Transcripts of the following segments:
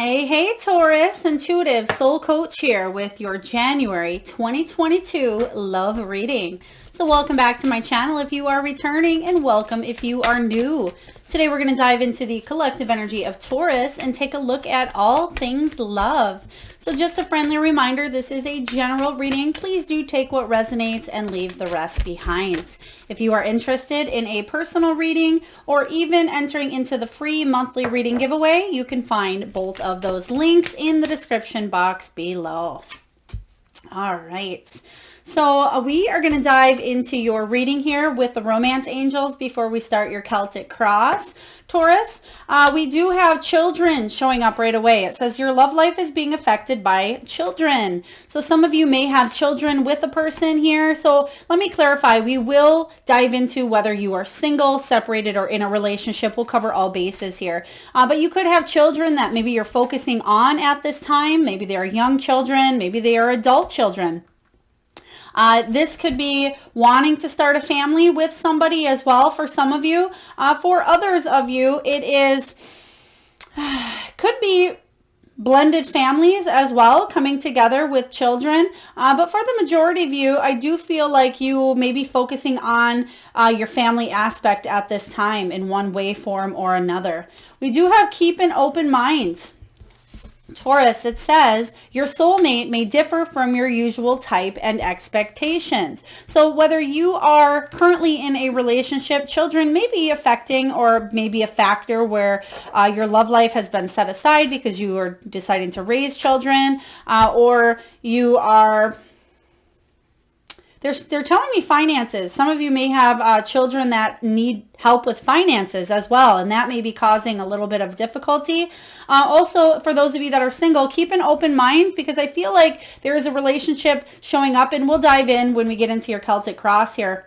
Hey, Taurus, intuitive soul coach here with your January 2022 love reading. So welcome back to my channel if you are returning, and welcome if you are new. Today we're going to dive into the collective energy of Taurus and take a look at all things love. So just a friendly reminder, this is a general reading. Please do take what resonates and leave the rest behind. If you are interested in a personal reading or even entering into the free monthly reading giveaway, you can find both of those links in the description box below. All right. So we are going to dive into your reading here with the romance angels before we start your Celtic cross. Taurus, we do have children showing up right away. It says your love life is being affected by children. So some of you may have children with a person here. So let me clarify. We will dive into whether you are single, separated, or in a relationship. We'll cover all bases here. But you could have children that maybe you're focusing on at this time. Maybe they are young children. Maybe they are adult children. This could be wanting to start a family with somebody as well for some of you. For others of you, it is, could be blended families as well, coming together with children. But for the majority of you, I do feel like you may be focusing on your family aspect at this time in one way, form, or another. We do have keep an open mind. Taurus, it says your soulmate may differ from your usual type and expectations. So whether you are currently in a relationship, children may be affecting or maybe a factor where your love life has been set aside because you are deciding to raise children, or you are... They're telling me finances. Some of you may have children that need help with finances as well, and that may be causing a little bit of difficulty. Also, for those of you that are single, keep an open mind because I feel like there is a relationship showing up, and we'll dive in when we get into your Celtic cross here.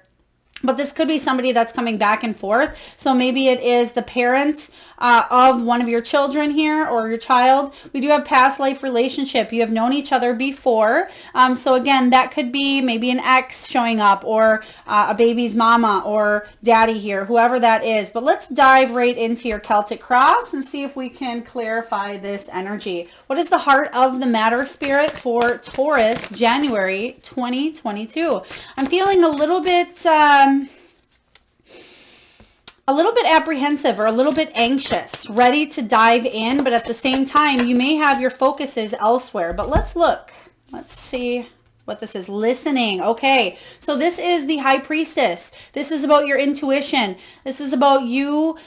But this could be somebody that's coming back and forth. So maybe it is the parent of one of your children here or your child. We do have past life relationship. You have known each other before. So again, that could be maybe an ex showing up or a baby's mama or daddy here, whoever that is. But let's dive right into your Celtic cross and see if we can clarify this energy. What is the heart of the matter, Spirit, for Taurus, January 2022? I'm feeling a little bit apprehensive or a little bit anxious, ready to dive in, but at the same time, you may have your focuses elsewhere. But let's look. Let's see what this is. Listening. Okay, so this is the High Priestess. This is about your intuition. This is about you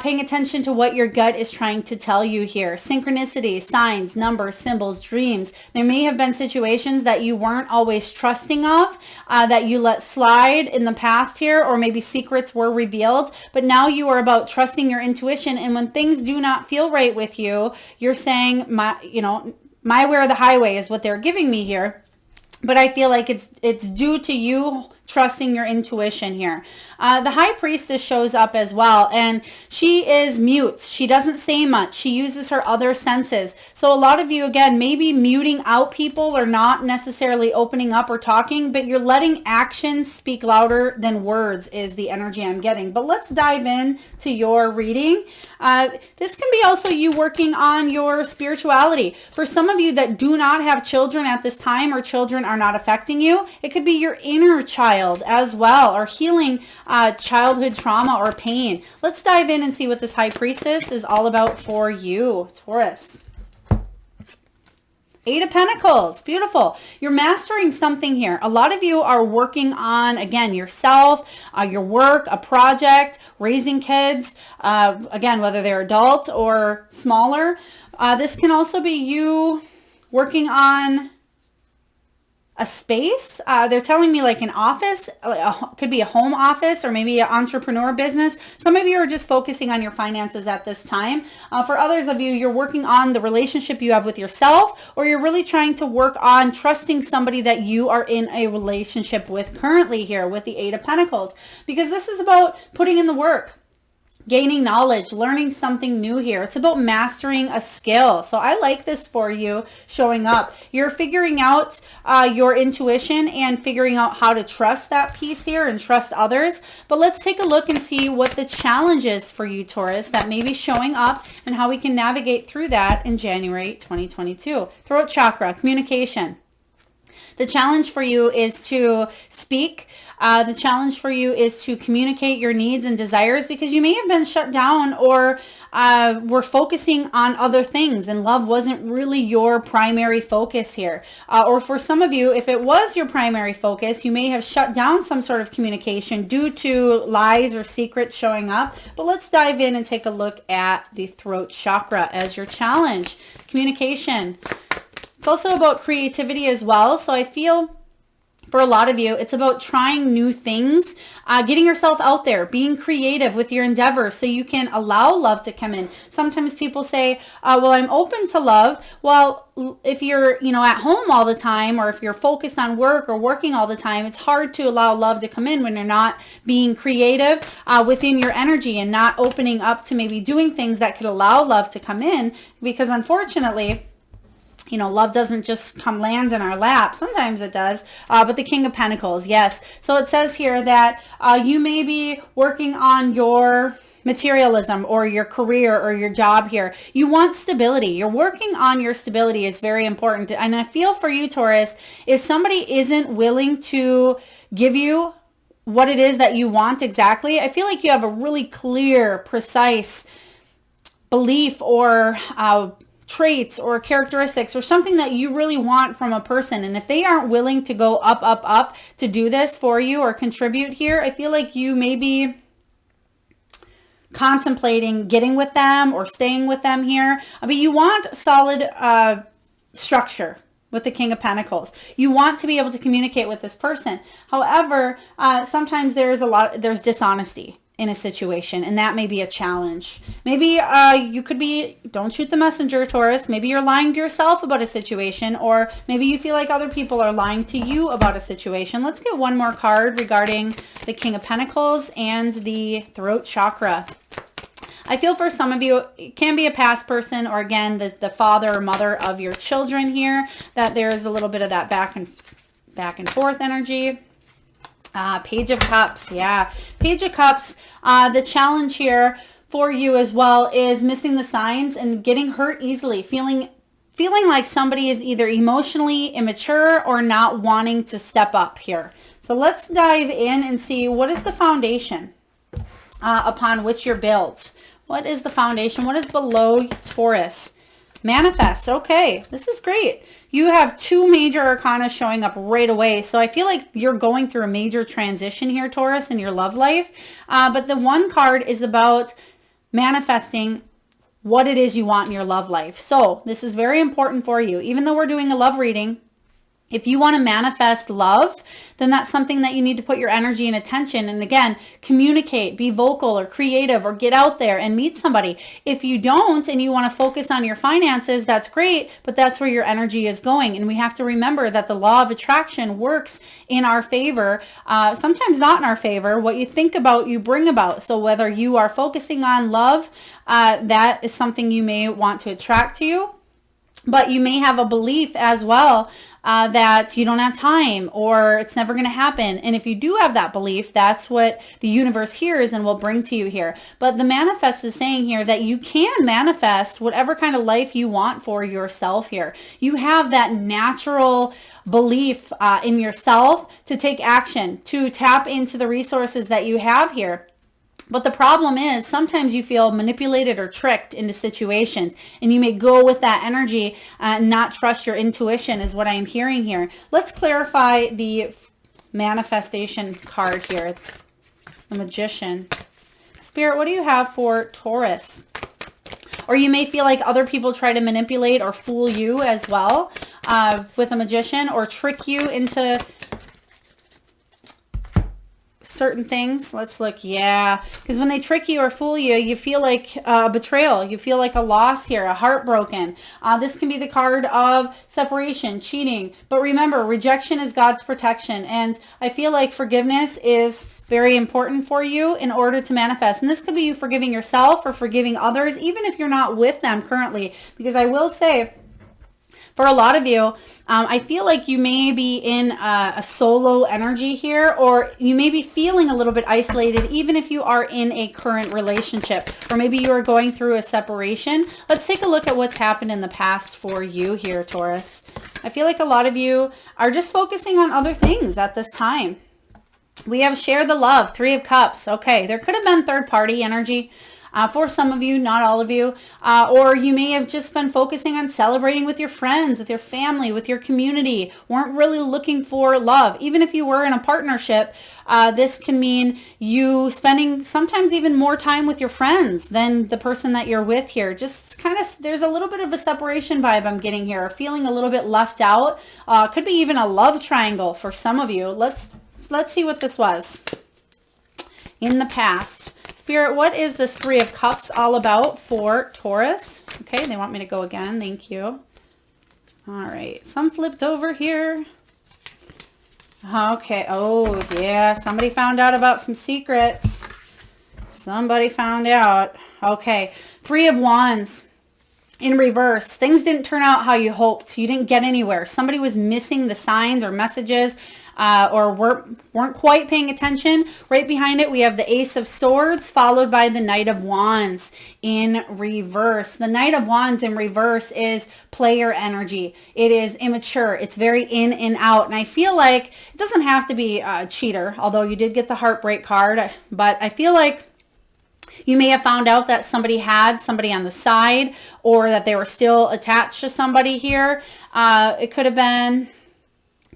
paying attention to what your gut is trying to tell you here. Synchronicity, signs, numbers, symbols, dreams. There may have been situations that you weren't always trusting of, that you let slide in the past here, or maybe secrets were revealed, but now you are about trusting your intuition. And when things do not feel right with you, you're saying, my way or the highway is what they're giving me here. But I feel like it's due to you trusting your intuition here. The High Priestess shows up as well, and she is mute. She doesn't say much. She uses her other senses. So a lot of you, again, maybe muting out people or not necessarily opening up or talking, but you're letting actions speak louder than words is the energy I'm getting. But let's dive in to your reading. This can be also you working on your spirituality. For some of you that do not have children at this time, or children are not affecting you, it could be your inner child as well, or healing childhood trauma or pain. Let's dive in and see what this High Priestess is all about for you, Taurus. Eight of Pentacles. Beautiful. You're mastering something here. A lot of you are working on, again, yourself, your work, a project, raising kids, again, whether they're adults or smaller. This can also be you working on a space. They're telling me like an office, could be a home office or maybe an entrepreneur business. Some of you are just focusing on your finances at this time. For others of you, you're working on the relationship you have with yourself, or you're really trying to work on trusting somebody that you are in a relationship with currently here with the Eight of Pentacles, because this is about putting in the work. gaining knowledge, learning something new here. It's about mastering a skill. So I like this for you showing up. You're figuring out your intuition and figuring out how to trust that piece here and trust others. But let's take a look and see what the challenge is for you, Taurus, that may be showing up and how we can navigate through that in January 2022. Throat chakra, communication. The challenge for you is to speak. The challenge for you is to communicate your needs and desires, because you may have been shut down or were focusing on other things and love wasn't really your primary focus here. Or for some of you, if it was your primary focus, you may have shut down some sort of communication due to lies or secrets showing up. But let's dive in and take a look at the throat chakra as your challenge. Communication. It's also about creativity as well. So I feel for a lot of you, it's about trying new things, getting yourself out there, being creative with your endeavors so you can allow love to come in. Sometimes people say, well, I'm open to love. Well, if you're, at home all the time, or if you're focused on work or working all the time, it's hard to allow love to come in when you're not being creative within your energy and not opening up to maybe doing things that could allow love to come in, because unfortunately, love doesn't just come land in our lap. Sometimes it does, but the King of Pentacles, yes. So it says here that you may be working on your materialism or your career or your job here. You want stability. You're working on your stability is very important. And I feel for you, Taurus, if somebody isn't willing to give you what it is that you want exactly, I feel like you have a really clear, precise belief or traits or characteristics or something that you really want from a person. And if they aren't willing to go up to do this for you or contribute here, I feel like you may be contemplating getting with them or staying with them here. I mean, you want solid structure with the King of Pentacles. You want to be able to communicate with this person. However, sometimes there's dishonesty in a situation, and that may be a challenge. Maybe you could be, don't shoot the messenger, Taurus. Maybe you're lying to yourself about a situation, or maybe you feel like other people are lying to you about a situation. Let's get one more card regarding the King of Pentacles and the throat chakra. I feel for some of you, it can be a past person, or again, the father or mother of your children here, that there is a little bit of that back and forth energy. Page of Cups. Yeah. Page of Cups. The challenge here for you as well is missing the signs and getting hurt easily, feeling like somebody is either emotionally immature or not wanting to step up here. So let's dive in and see what is the foundation upon which you're built. What is the foundation? What is below Taurus? Manifest. Okay, this is great. You have two major arcana showing up right away. So I feel like you're going through a major transition here, Taurus, in your love life. But the one card is about manifesting what it is you want in your love life. So this is very important for you. Even though we're doing a love reading, if you want to manifest love, then that's something that you need to put your energy and attention. And again, communicate, be vocal or creative, or get out there and meet somebody. If you don't and you want to focus on your finances, that's great, but that's where your energy is going. And we have to remember that the law of attraction works in our favor, sometimes not in our favor. What you think about, you bring about. So whether you are focusing on love, that is something you may want to attract to you. But you may have a belief as well that you don't have time or it's never going to happen. And if you do have that belief, that's what the universe hears and will bring to you here. But the manifest is saying here that you can manifest whatever kind of life you want for yourself here. You have that natural belief in yourself to take action, to tap into the resources that you have here. But the problem is sometimes you feel manipulated or tricked into situations, and you may go with that energy and not trust your intuition is what I am hearing here. Let's clarify the manifestation card here. The Magician. Spirit, what do you have for Taurus? Or you may feel like other people try to manipulate or fool you as well with a Magician, or trick you into certain things. Let's look. Yeah, because when they trick you or fool you, you feel like a betrayal. You feel like a loss here, a heartbroken. This can be the card of separation, cheating. But remember, rejection is God's protection. And I feel like forgiveness is very important for you in order to manifest. And this could be you forgiving yourself or forgiving others, even if you're not with them currently. Because I will say, for a lot of you, I feel like you may be in a solo energy here, or you may be feeling a little bit isolated, even if you are in a current relationship, or maybe you are going through a separation. Let's take a look at what's happened in the past for you here, Taurus. I feel like a lot of you are just focusing on other things at this time. We have share the love, 3 of Cups. Okay, there could have been third party energy. For some of you, not all of you, or you may have just been focusing on celebrating with your friends, with your family, with your community, weren't really looking for love. Even if you were in a partnership, this can mean you spending sometimes even more time with your friends than the person that you're with here. Just kind of, there's a little bit of a separation vibe I'm getting here, feeling a little bit left out. Could be even a love triangle for some of you. Let's see what this was in the past. Spirit, what is this 3 of Cups all about for Taurus? Okay, they want me to go again. Thank you. All right, some flipped over here. Okay, oh yeah, somebody found out about some secrets. Somebody found out. Okay, 3 of Wands in reverse. Things didn't turn out how you hoped. You didn't get anywhere. Somebody was missing the signs or messages, or weren't quite paying attention. Right behind it, we have the Ace of Swords, followed by the Knight of Wands in reverse. The Knight of Wands in reverse is player energy. It is immature. It's very in and out. And I feel like it doesn't have to be a cheater, although you did get the heartbreak card. But I feel like you may have found out that somebody had somebody on the side, or that they were still attached to somebody here. It could have been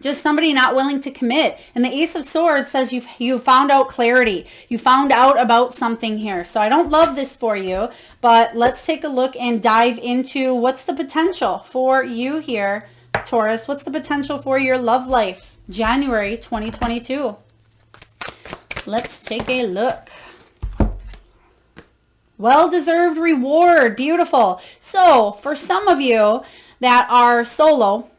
just somebody not willing to commit. And the Ace of Swords says you found out clarity. You found out about something here. So I don't love this for you, but let's take a look and dive into what's the potential for you here, Taurus. What's the potential for your love life, January 2022? Let's take a look. Well-deserved reward. Beautiful. So for some of you that are solo,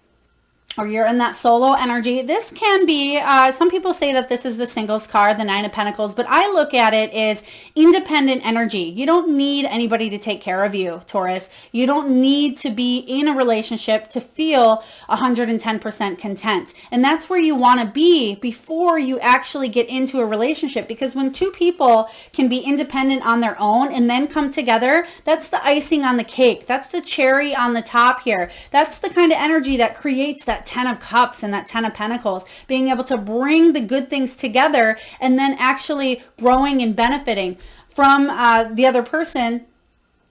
or you're in that solo energy, this can be, some people say that this is the singles card, the 9 of Pentacles, but I look at it as independent energy. You don't need anybody to take care of you, Taurus. You don't need to be in a relationship to feel 110% content. And that's where you want to be before you actually get into a relationship, because when 2 people can be independent on their own and then come together, that's the icing on the cake. That's the cherry on the top here. That's the kind of energy that creates that 10 of Cups and that 10 of Pentacles, being able to bring the good things together and then actually growing and benefiting from the other person,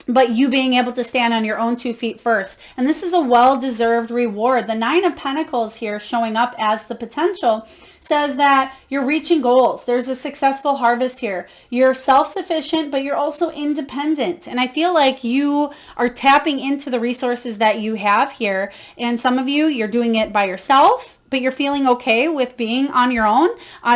but you being able to stand on your own 2 feet first. And this is a well-deserved reward. The 9 of Pentacles here showing up as the potential says that you're reaching goals. There's a successful harvest here. You're self-sufficient, but you're also independent. And I feel like you are tapping into the resources that you have here. And some of you, you're doing it by yourself, but you're feeling okay with being on your own.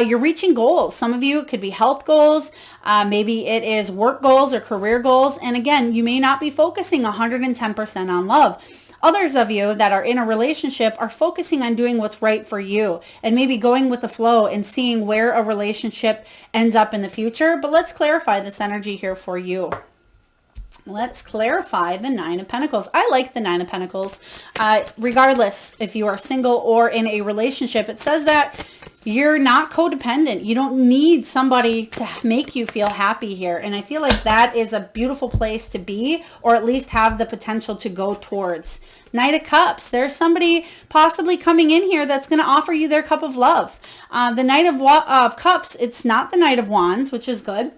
You're reaching goals. Some of you, it could be health goals. Maybe it is work goals or career goals. And again, you may not be focusing 110% on love. Others of you that are in a relationship are focusing on doing what's right for you and maybe going with the flow and seeing where a relationship ends up in the future. But let's clarify this energy here for you. Let's clarify the 9 of Pentacles. I like the 9 of Pentacles. Regardless if you are single or in a relationship, it says that you're not codependent. You don't need somebody to make you feel happy here. And I feel like that is a beautiful place to be, or at least have the potential to go towards. Knight of Cups. There's somebody possibly coming in here that's going to offer you their cup of love. The Knight of Cups, it's not the Knight of Wands, which is good.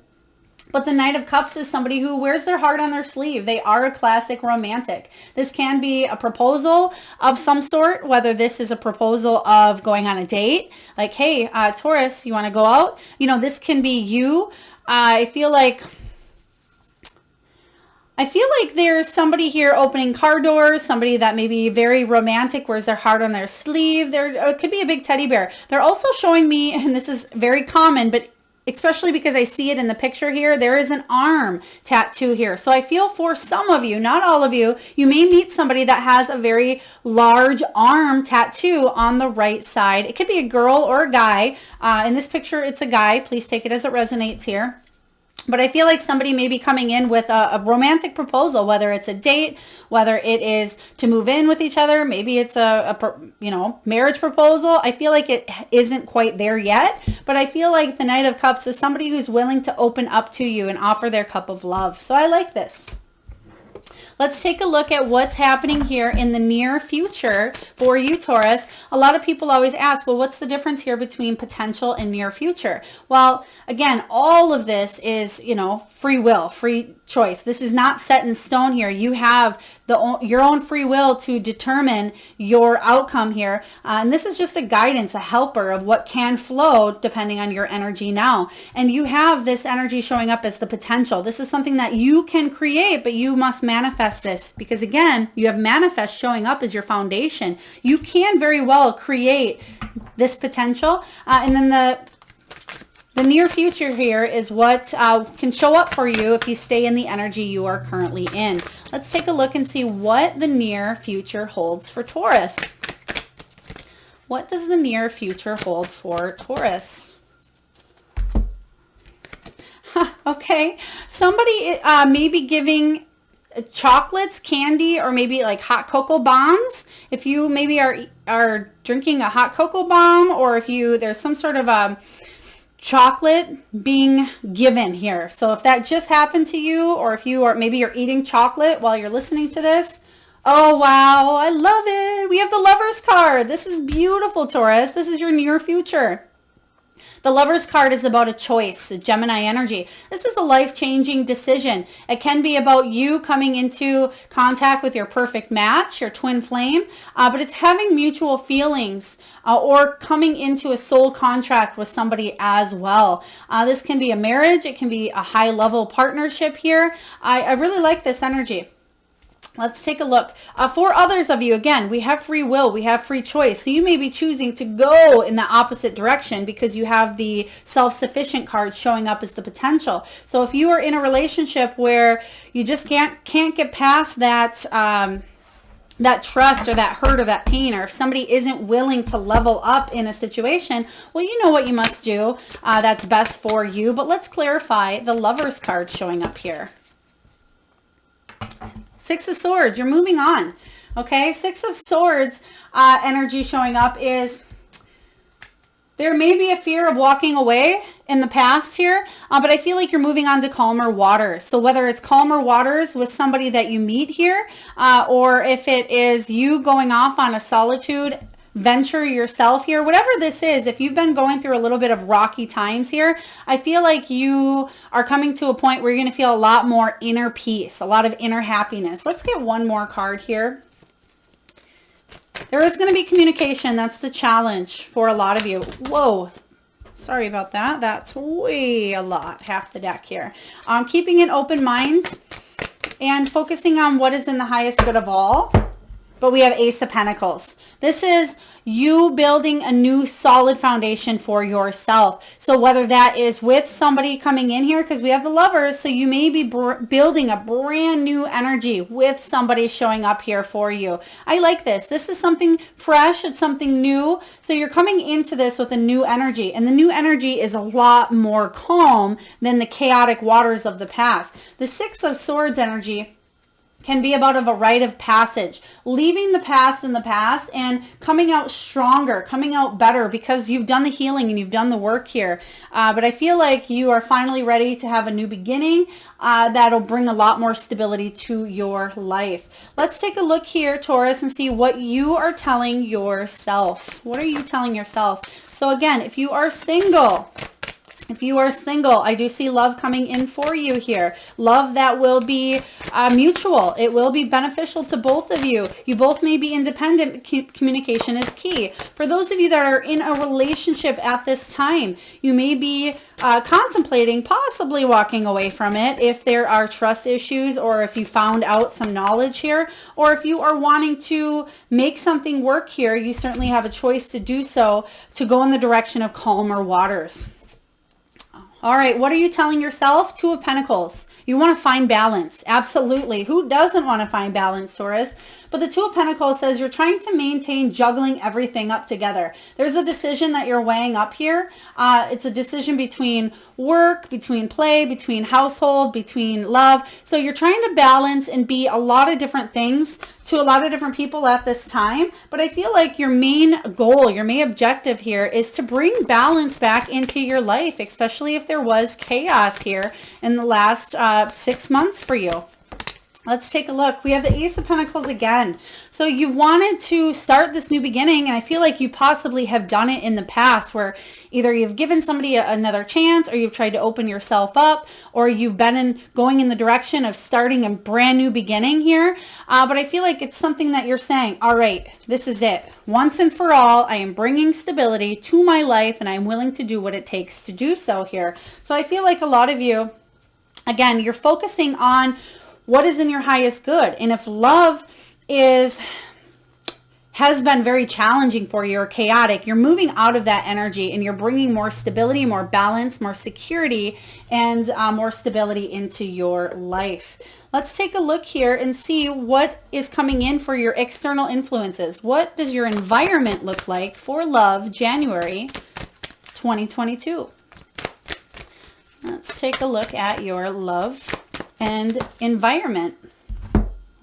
But the Knight of Cups is somebody who wears their heart on their sleeve. They are a classic romantic. This can be a proposal of some sort, whether this is a proposal of going on a date. Like, hey, Taurus, you want to go out? You know, this can be you. I feel like there's somebody here opening car doors, somebody that may be very romantic, wears their heart on their sleeve. There could be a big teddy bear. They're also showing me, and this is very common, but especially because I see it in the picture here, there is an arm tattoo here. So I feel for some of you, not all of you, you may meet somebody that has a very large arm tattoo on the right side. It could be a girl or a guy. In this picture, it's a guy. Please take it as it resonates here. But I feel like somebody may be coming in with a romantic proposal, whether it's a date, whether it is to move in with each other, maybe it's a marriage proposal. I feel like it isn't quite there yet, but I feel like the Knight of Cups is somebody who's willing to open up to you and offer their cup of love. So I like this. Let's take a look at what's happening here in the near future for you, Taurus. A lot of people always ask, well, what's the difference here between potential and near future? Well, again, all of this is, free will, free choice. This is not set in stone here. You have your own free will to determine your outcome here. And this is just a guidance, a helper of what can flow depending on your energy now. And you have this energy showing up as the potential. This is something that you can create, but you must manifest this because, again, you have manifest showing up as your foundation. You can very well create this potential. And then the near future here is what can show up for you if you stay in the energy you are currently in. Let's take a look and see what the near future holds for Taurus. What does the near future hold for Taurus? Okay, somebody may be giving chocolates, candy, or maybe like hot cocoa bombs. If you maybe are drinking a hot cocoa bomb, or if there's some sort of chocolate being given here. So if that just happened to you, or if maybe you're eating chocolate while you're listening to this. Oh, wow. I love it. We have the Lovers card. This is beautiful, Taurus. This is your near future. The Lovers card is about a choice, a Gemini energy. This is a life-changing decision. It can be about you coming into contact with your perfect match, your twin flame, but it's having mutual feelings or coming into a soul contract with somebody as well. This can be a marriage. It can be a high-level partnership here. I really like this energy. Let's take a look. For others of you, again, we have free will, we have free choice. So you may be choosing to go in the opposite direction because you have the self-sufficient card showing up as the potential. So if you are in a relationship where you just can't get past that that trust or that hurt or that pain, or if somebody isn't willing to level up in a situation, well, you know what you must do that's best for you. But let's clarify the Lovers card showing up here. Six of Swords, you're moving on. Okay, Six of Swords energy showing up is there may be a fear of walking away in the past here, but I feel like you're moving on to calmer waters. So whether it's calmer waters with somebody that you meet here, or if it is you going off on a solitude venture yourself here, whatever this is, if you've been going through a little bit of rocky times here, I feel like you are coming to a point where you're going to feel a lot more inner peace, a lot of inner happiness. Let's get one more card here. There is going to be communication. That's the challenge for a lot of you. Whoa. Sorry about that. That's way a lot, half the deck here. Keeping an open mind and focusing on what is in the highest good of all. But we have Ace of Pentacles. This is you building a new solid foundation for yourself. So whether that is with somebody coming in here, because we have the Lovers, so you may be building a brand new energy with somebody showing up here for you. I like this. This is something fresh. It's something new. So you're coming into this with a new energy, and the new energy is a lot more calm than the chaotic waters of the past. The Six of Swords energy can be about a rite of passage, leaving the past in the past and coming out stronger, coming out better because you've done the healing and you've done the work here. But I feel like you are finally ready to have a new beginning that'll bring a lot more stability to your life. Let's take a look here, Taurus, and see what you are telling yourself. What are you telling yourself? So again, if you are single, I do see love coming in for you here. Love that will be mutual. It will be beneficial to both of you. You both may be independent. Communication is key. For those of you that are in a relationship at this time, you may be contemplating possibly walking away from it if there are trust issues, or if you found out some knowledge here, or if you are wanting to make something work here, you certainly have a choice to do so, to go in the direction of calmer waters. All right, what are you telling yourself? Two of Pentacles. You want to find balance. Absolutely. Who doesn't want to find balance, Taurus? But the Two of Pentacles says you're trying to maintain juggling everything up together. There's a decision that you're weighing up here. It's a decision between work, between play, between household, between love. So you're trying to balance and be a lot of different things to a lot of different people at this time. But I feel like your main goal, your main objective here is to bring balance back into your life, especially if there was chaos here in the last 6 months for you. Let's take a look. We have the Ace of Pentacles again. So you've wanted to start this new beginning, and I feel like you possibly have done it in the past where either you've given somebody another chance, or you've tried to open yourself up, or you've been going in the direction of starting a brand new beginning here. But I feel like it's something that you're saying, all right, this is it. Once and for all, I am bringing stability to my life, and I'm willing to do what it takes to do so here. So I feel like a lot of you, again, you're focusing on what is in your highest good. And if love has been very challenging for you or chaotic, you're moving out of that energy and you're bringing more stability, more balance, more security, and more stability into your life. Let's take a look here and see what is coming in for your external influences. What does your environment look like for love, January 2022? Let's take a look at your love and environment.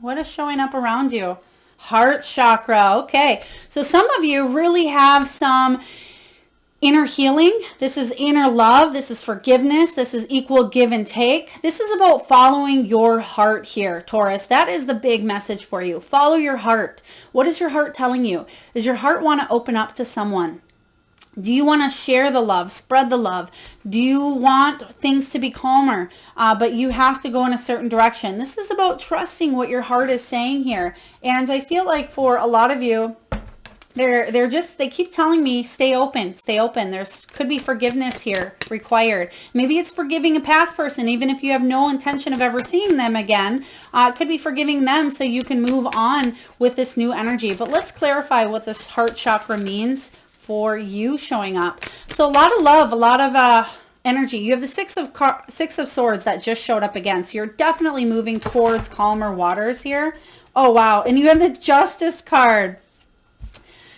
What is showing up around you? Heart chakra. Okay, so some of you really have some inner healing. This is inner love. This is forgiveness. This is equal give and take. This is about following your heart here, Taurus. That is the big message for you. Follow your heart. What is your heart telling you? Does your heart want to open up to someone? Do you want to share the love, spread the love? Do you want things to be calmer, but you have to go in a certain direction? This is about trusting what your heart is saying here. And I feel like for a lot of you, they keep telling me, stay open, stay open. There's could be forgiveness here required. Maybe it's forgiving a past person, even if you have no intention of ever seeing them again. It could be forgiving them so you can move on with this new energy. But let's clarify what this heart chakra means for you showing up. So a lot of love, a lot of energy. You have the Six of Swords that just showed up again. So you're definitely moving towards calmer waters here. Oh, wow. And you have the Justice card.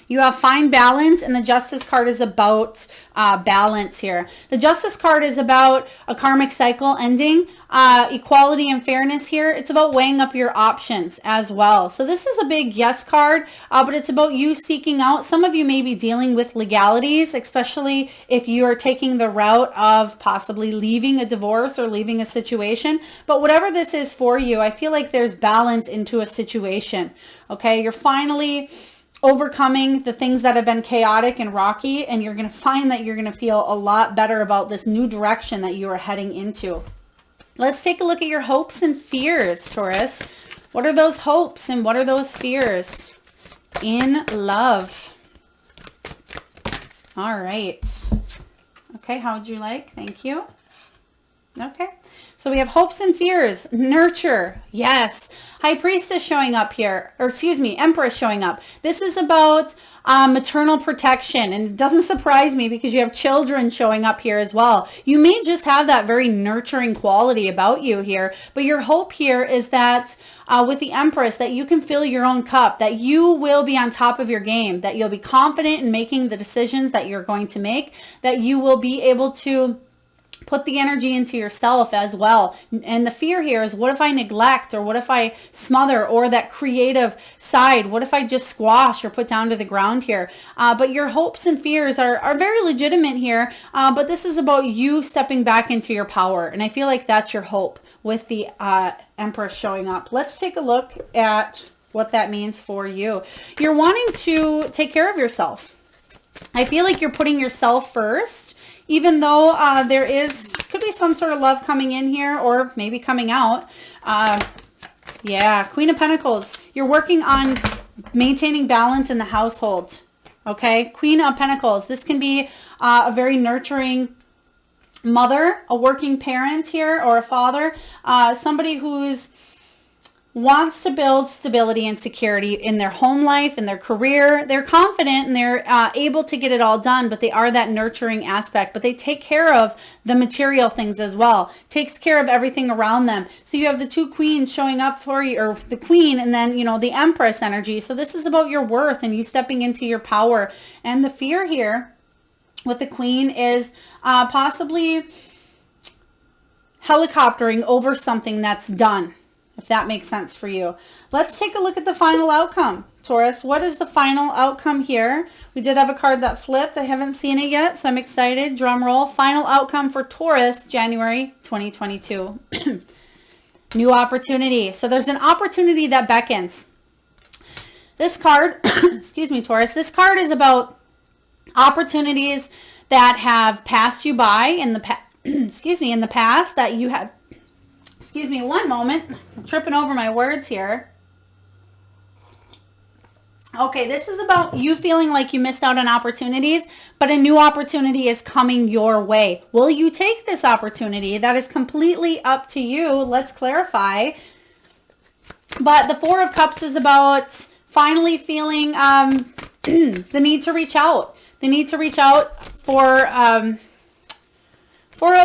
You have find balance, and the Justice card is about balance here. The Justice card is about a karmic cycle ending, equality and fairness here. It's about weighing up your options as well. So this is a big yes card, but it's about you seeking out. Some of you may be dealing with legalities, especially if you are taking the route of possibly leaving a divorce or leaving a situation. But whatever this is for you, I feel like there's balance into a situation. Okay, you're finally overcoming the things that have been chaotic and rocky, and you're going to find that you're going to feel a lot better about this new direction that you are heading into. Let's take a look at your hopes and fears, Taurus. What are those hopes and what are those fears in love? All right. Okay, how would you like? Thank you. Okay. So we have hopes and fears, nurture. Yes. High Priestess showing up here, or excuse me, Empress showing up. This is about maternal protection, and it doesn't surprise me because you have children showing up here as well. You may just have that very nurturing quality about you here, but your hope here is that with the Empress, that you can fill your own cup, that you will be on top of your game, that you'll be confident in making the decisions that you're going to make, that you will be able to put the energy into yourself as well. And the fear here is, what if I neglect, or what if I smother, or that creative side, what if I just squash or put down to the ground here? But your hopes and fears are very legitimate here, but this is about you stepping back into your power. And I feel like that's your hope with the Empress showing up. Let's take a look at what that means for you. You're wanting to take care of yourself. I feel like you're putting yourself first. Even though could be some sort of love coming in here, or maybe coming out. Yeah, Queen of Pentacles. You're working on maintaining balance in the household. Okay, Queen of Pentacles. This can be a very nurturing mother, a working parent here, or a father. Somebody who's wants to build stability and security in their home life, in their career. They're confident and they're able to get it all done, but they are that nurturing aspect. But they take care of the material things as well, takes care of everything around them. So you have the two queens showing up for you, or the queen, and then, you know, the empress energy. So this is about your worth and you stepping into your power. And the fear here with the queen is possibly helicoptering over something that's done, if that makes sense for you. Let's take a look at the final outcome, Taurus. What is the final outcome here? We did have a card that flipped. I haven't seen it yet, so I'm excited. Drum roll. Final outcome for Taurus, January 2022. New opportunity. So there's an opportunity that beckons. This card, excuse me, Taurus, this card is about opportunities that have passed you by in the past, excuse me, in the past that you have. Excuse me one moment. I'm tripping over my words here. Okay, this is about you feeling like you missed out on opportunities, but a new opportunity is coming your way. Will you take this opportunity? That is completely up to you. Let's clarify. But the Four of Cups is about finally feeling the need to reach out. The need to reach out for a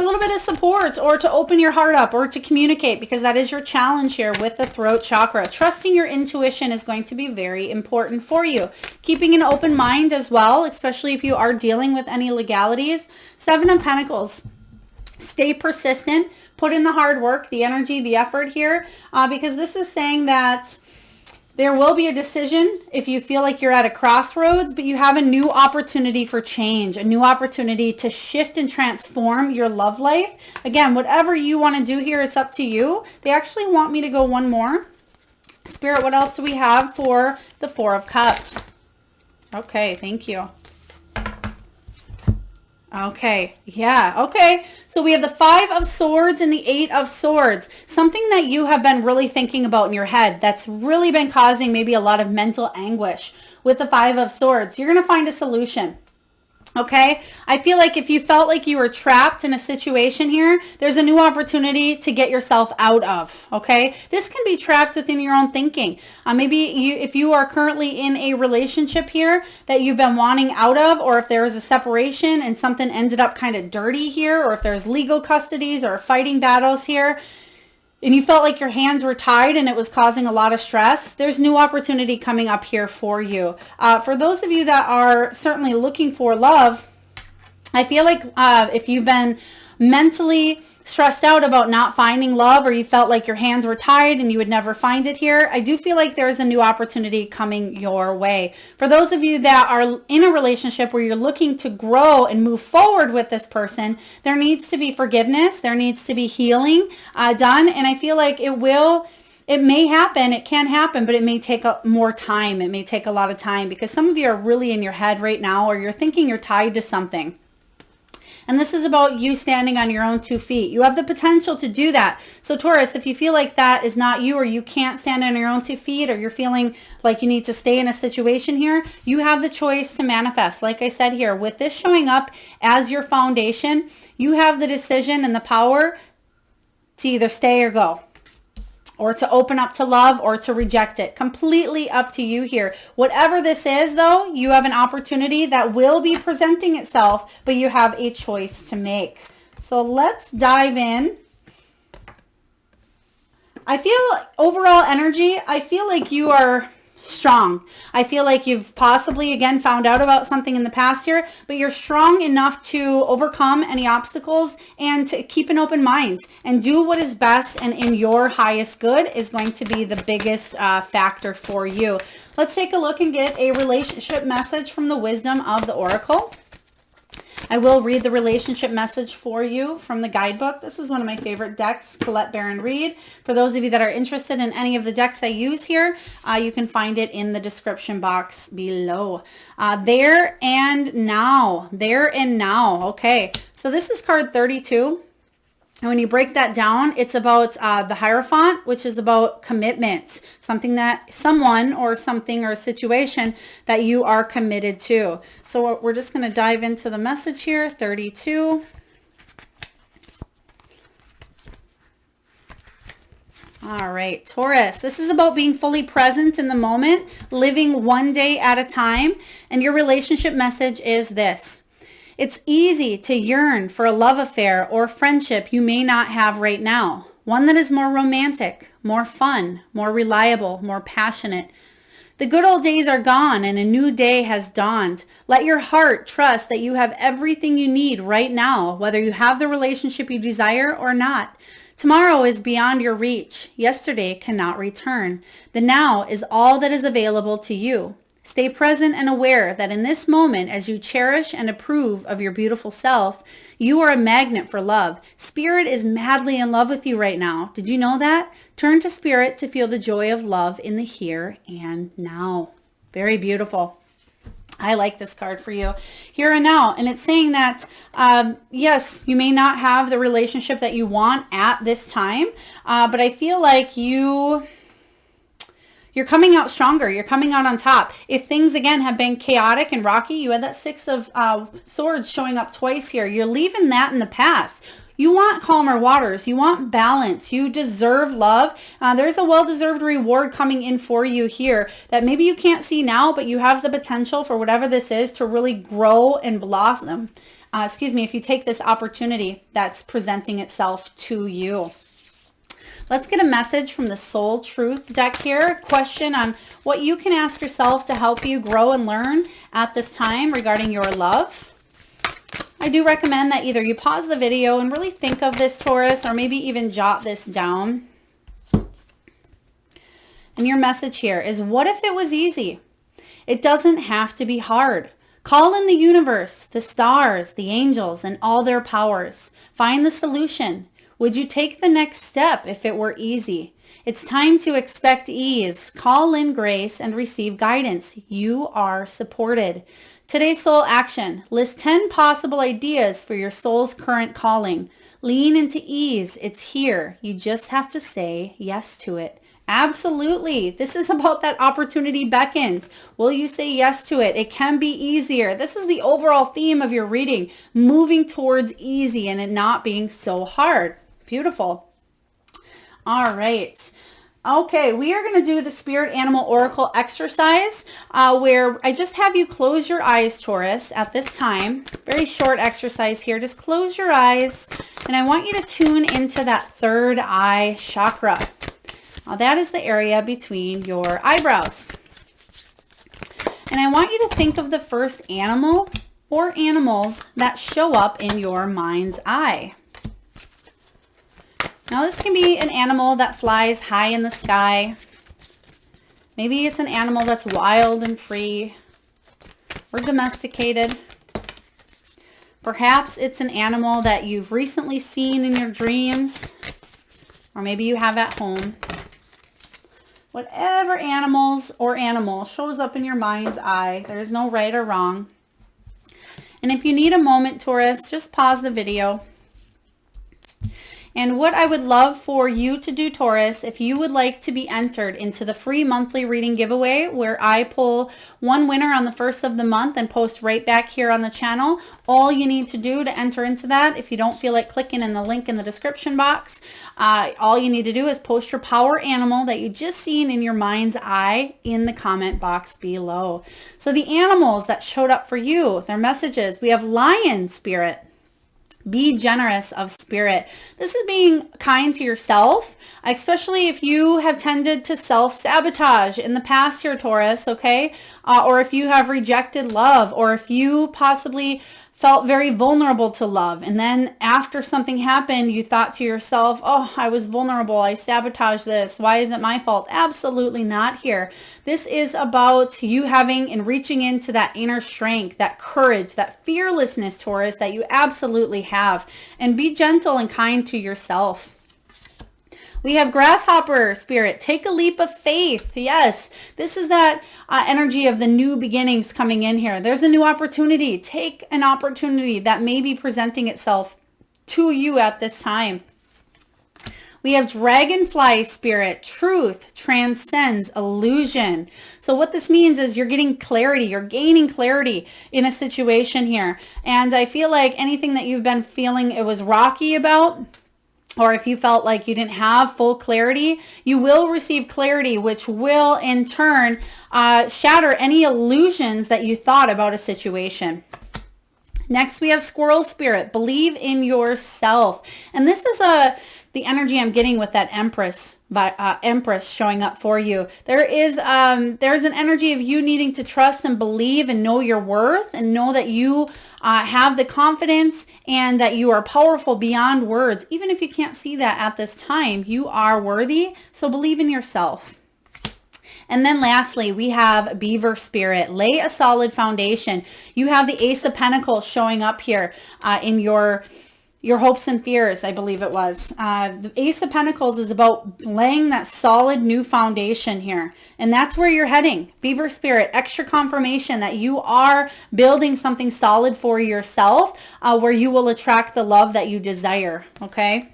little bit of support, or to open your heart up, or to communicate, because that is your challenge here with the throat chakra. Trusting your intuition is going to be very important for you. Keeping an open mind as well, especially if you are dealing with any legalities. Seven of Pentacles. Stay persistent. Put in the hard work, the energy, the effort here, because this is saying that there will be a decision if you feel like you're at a crossroads, but you have a new opportunity for change, a new opportunity to shift and transform your love life. Again, whatever you want to do here, it's up to you. They actually want me to go one more. Spirit, what else do we have for the Four of Cups? Okay, thank you. Okay, yeah, okay. So we have the Five of Swords and the Eight of Swords. Something that you have been really thinking about in your head that's really been causing maybe a lot of mental anguish. With the Five of Swords, you're going to find a solution. Okay, I feel like if you felt like you were trapped in a situation here, there's a new opportunity to get yourself out of. Okay, this can be trapped within your own thinking. Maybe if you are currently in a relationship here that you've been wanting out of, or if there was a separation and something ended up kind of dirty here, or if there's legal custodies or fighting battles here, and you felt like your hands were tied and it was causing a lot of stress, there's new opportunity coming up here for you. For those of you that are certainly looking for love, I feel like if you've been mentally stressed out about not finding love, or you felt like your hands were tied and you would never find it here, I do feel like there is a new opportunity coming your way. For those of you that are in a relationship where you're looking to grow and move forward with this person, there needs to be forgiveness. There needs to be healing done. And I feel like it may happen, it can happen, but it may take more time. It may take a lot of time, because some of you are really in your head right now, or you're thinking you're tied to something. And this is about you standing on your own 2 feet. You have the potential to do that. So Taurus, if you feel like that is not you, or you can't stand on your own 2 feet, or you're feeling like you need to stay in a situation here, you have the choice to manifest. Like I said here, with this showing up as your foundation, you have the decision and the power to either stay or go, or to open up to love, or to reject it. Completely up to you here. Whatever this is, though, you have an opportunity that will be presenting itself, but you have a choice to make. So let's dive in. I feel overall energy, I feel like you are strong. I feel like you've possibly, again, found out about something in the past here, but you're strong enough to overcome any obstacles and to keep an open mind and do what is best and in your highest good is going to be the biggest factor for you. Let's take a look and get a relationship message from the wisdom of the Oracle. I will read the relationship message for you from the guidebook. This is one of my favorite decks, Collette Baron-Reid. For those of you that are interested in any of the decks I use here, you can find it in the description box below. There and now. There and now. Okay, so this is card 32. And when you break that down, it's about the Hierophant, which is about commitment, something that someone or something or a situation that you are committed to. So we're just going to dive into the message here, 32. All right, Taurus, this is about being fully present in the moment, living one day at a time. And your relationship message is this. It's easy to yearn for a love affair or friendship you may not have right now. One that is more romantic, more fun, more reliable, more passionate. The good old days are gone and a new day has dawned. Let your heart trust that you have everything you need right now, whether you have the relationship you desire or not. Tomorrow is beyond your reach. Yesterday cannot return. The now is all that is available to you. Stay present and aware that in this moment, as you cherish and approve of your beautiful self, you are a magnet for love. Spirit is madly in love with you right now. Did you know that? Turn to Spirit to feel the joy of love in the here and now. Very beautiful. I like this card for you, here and now. And it's saying that, yes, you may not have the relationship that you want at this time, but I feel like you're coming out stronger. You're coming out on top. If things, again, have been chaotic and rocky, you had that Six of Swords showing up twice here. You're leaving that in the past. You want calmer waters. You want balance. You deserve love. There's a well-deserved reward coming in for you here that maybe you can't see now, but you have the potential for whatever this is to really grow and blossom. If you take this opportunity that's presenting itself to you. Let's get a message from the Soul Truth deck here. Question on what you can ask yourself to help you grow and learn at this time regarding your love. I do recommend that either you pause the video and really think of this, Taurus, or maybe even jot this down. And your message here is, what if it was easy? It doesn't have to be hard. Call in the universe, the stars, the angels, and all their powers. Find the solution. Would you take the next step if it were easy? It's time to expect ease. Call in grace and receive guidance. You are supported. Today's soul action. List 10 possible ideas for your soul's current calling. Lean into ease. It's here. You just have to say yes to it. Absolutely. This is about that opportunity beckons. Will you say yes to it? It can be easier. This is the overall theme of your reading, moving towards easy and it not being so hard. Beautiful. All right. Okay, we are going to do the Spirit Animal Oracle exercise where I just have you close your eyes, Taurus, at this time. Very short exercise here. Just close your eyes and I want you to tune into that third eye chakra. Now, that is the area between your eyebrows. And I want you to think of the first animal or animals that show up in your mind's eye. Now, this can be an animal that flies high in the sky. Maybe it's an animal that's wild and free or domesticated. Perhaps it's an animal that you've recently seen in your dreams, or maybe you have at home. Whatever animals or animal shows up in your mind's eye, there is no right or wrong. And if you need a moment, Taurus, just pause the video. And what I would love for you to do, Taurus, if you would like to be entered into the free monthly reading giveaway where I pull one winner on the first of the month and post right back here on the channel, all you need to do to enter into that, if you don't feel like clicking in the link in the description box, all you need to do is post your power animal that you just seen in your mind's eye in the comment box below. So the animals that showed up for you, their messages, we have lion spirit. Be generous of spirit. This is being kind to yourself, especially if you have tended to self-sabotage in the past here, Taurus, okay? Or if you have rejected love, or if you possibly felt very vulnerable to love. And then after something happened, you thought to yourself, oh, I was vulnerable. I sabotaged this. Why is it my fault? Absolutely not here. This is about you having and reaching into that inner strength, that courage, that fearlessness, Taurus, that you absolutely have. And be gentle and kind to yourself. We have grasshopper spirit. Take a leap of faith. Yes, this is that energy of the new beginnings coming in here. There's a new opportunity. Take an opportunity that may be presenting itself to you at this time. We have dragonfly spirit. Truth transcends illusion. So what this means is you're getting clarity. You're gaining clarity in a situation here. And I feel like anything that you've been feeling it was rocky about, or if you felt like you didn't have full clarity, you will receive clarity, which will in turn shatter any illusions that you thought about a situation. Next, we have Squirrel Spirit. Believe in yourself. And this is the energy I'm getting with that Empress showing up for you. There's an energy of you needing to trust and believe and know your worth and know that you have the confidence and that you are powerful beyond words. Even if you can't see that at this time, you are worthy. So believe in yourself. And then lastly, we have Beaver Spirit. Lay a solid foundation. You have the Ace of Pentacles showing up here in your hopes and fears, I believe it was. The Ace of Pentacles is about laying that solid new foundation here. And that's where you're heading. Beaver Spirit, extra confirmation that you are building something solid for yourself where you will attract the love that you desire, okay?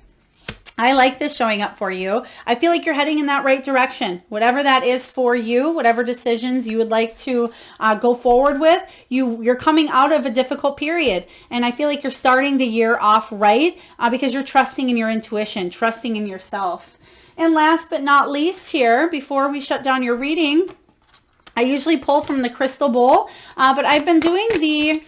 I like this showing up for you. I feel like you're heading in that right direction. Whatever that is for you, whatever decisions you would like to go forward with, you're coming out of a difficult period. And I feel like you're starting the year off right because you're trusting in your intuition, trusting in yourself. And last but not least here, before we shut down your reading, I usually pull from the crystal bowl, but I've been doing the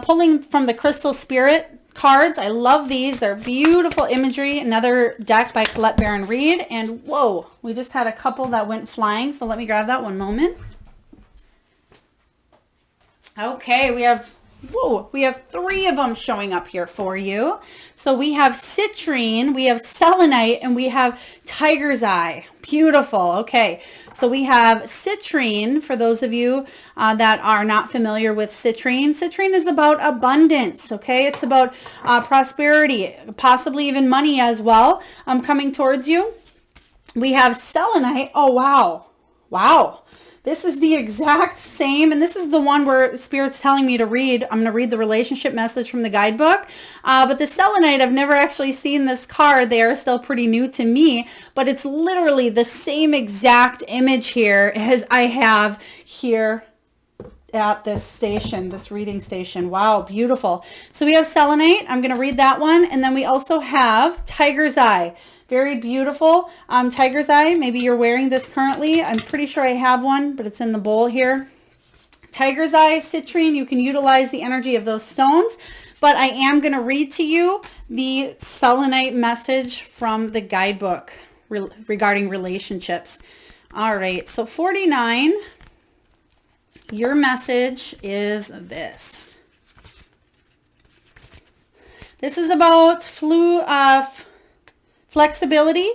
pulling from the Crystal Spirit cards. I love these. They're beautiful imagery. Another deck by Collette Baron-Reid. And whoa, we just had a couple that went flying. So let me grab that one moment. Okay, we have 3 of them showing up here for you. So we have Citrine, we have Selenite, and we have Tiger's Eye. Beautiful. Okay, so we have Citrine. For those of you that are not familiar with Citrine, Citrine is about abundance. Okay, it's about prosperity, possibly even money as well coming towards you. We have Selenite. Oh, wow. Wow. This is the exact same, and this is the one where Spirit's telling me to read. I'm going to read the relationship message from the guidebook. But the Selenite, I've never actually seen this card. They are still pretty new to me, but it's literally the same exact image here as I have here at this station, this reading station. Wow, beautiful. So we have Selenite. I'm going to read that one. And then we also have Tiger's Eye. Very beautiful. Tiger's Eye, maybe you're wearing this currently. I'm pretty sure I have one, but it's in the bowl here. Tiger's Eye, Citrine, you can utilize the energy of those stones. But I am going to read to you the Selenite message from the guidebook regarding relationships. All right, so 49, your message is this. This is about flexibility,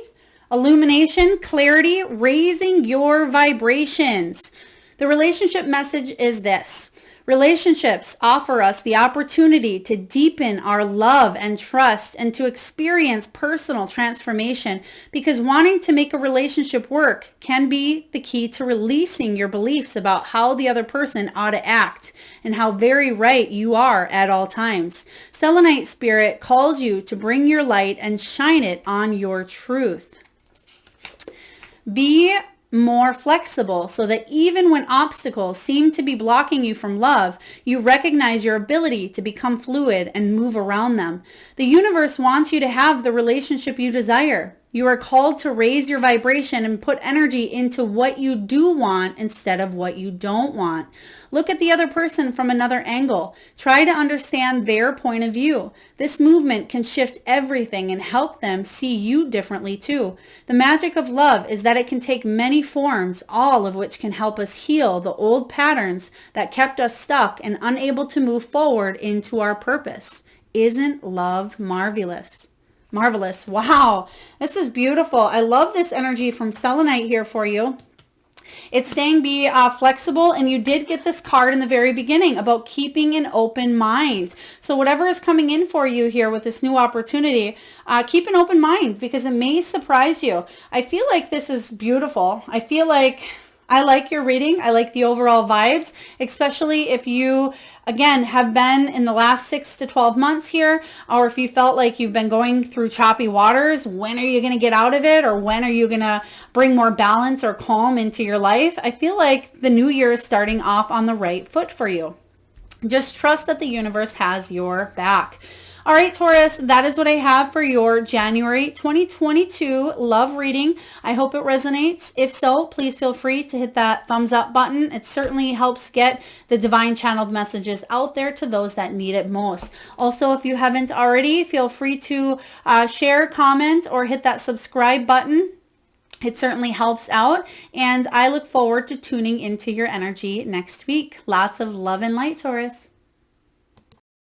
illumination, clarity, raising your vibrations. The relationship message is this. Relationships offer us the opportunity to deepen our love and trust and to experience personal transformation, because wanting to make a relationship work can be the key to releasing your beliefs about how the other person ought to act and how very right you are at all times. Selenite Spirit calls you to bring your light and shine it on your truth. Be more flexible so that even when obstacles seem to be blocking you from love, you recognize your ability to become fluid and move around them. The universe wants you to have the relationship you desire. You are called to raise your vibration and put energy into what you do want instead of what you don't want. Look at the other person from another angle. Try to understand their point of view. This movement can shift everything and help them see you differently too. The magic of love is that it can take many forms, all of which can help us heal the old patterns that kept us stuck and unable to move forward into our purpose. Isn't love marvelous? Marvelous. Wow. This is beautiful. I love this energy from Selenite here for you. It's saying be flexible, and you did get this card in the very beginning about keeping an open mind. So whatever is coming in for you here with this new opportunity, keep an open mind because it may surprise you. I feel like this is beautiful. I feel like I like your reading. I like the overall vibes, especially if you, again, have been in the last 6 to 12 months here, or if you felt like you've been going through choppy waters. When are you going to get out of it? Or when are you going to bring more balance or calm into your life? I feel like the new year is starting off on the right foot for you. Just trust that the universe has your back. All right, Taurus, that is what I have for your January 2022 love reading. I hope it resonates. If so, please feel free to hit that thumbs up button. It certainly helps get the divine channeled messages out there to those that need it most. Also, if you haven't already, feel free to share, comment, or hit that subscribe button. It certainly helps out, and I look forward to tuning into your energy next week. Lots of love and light, Taurus.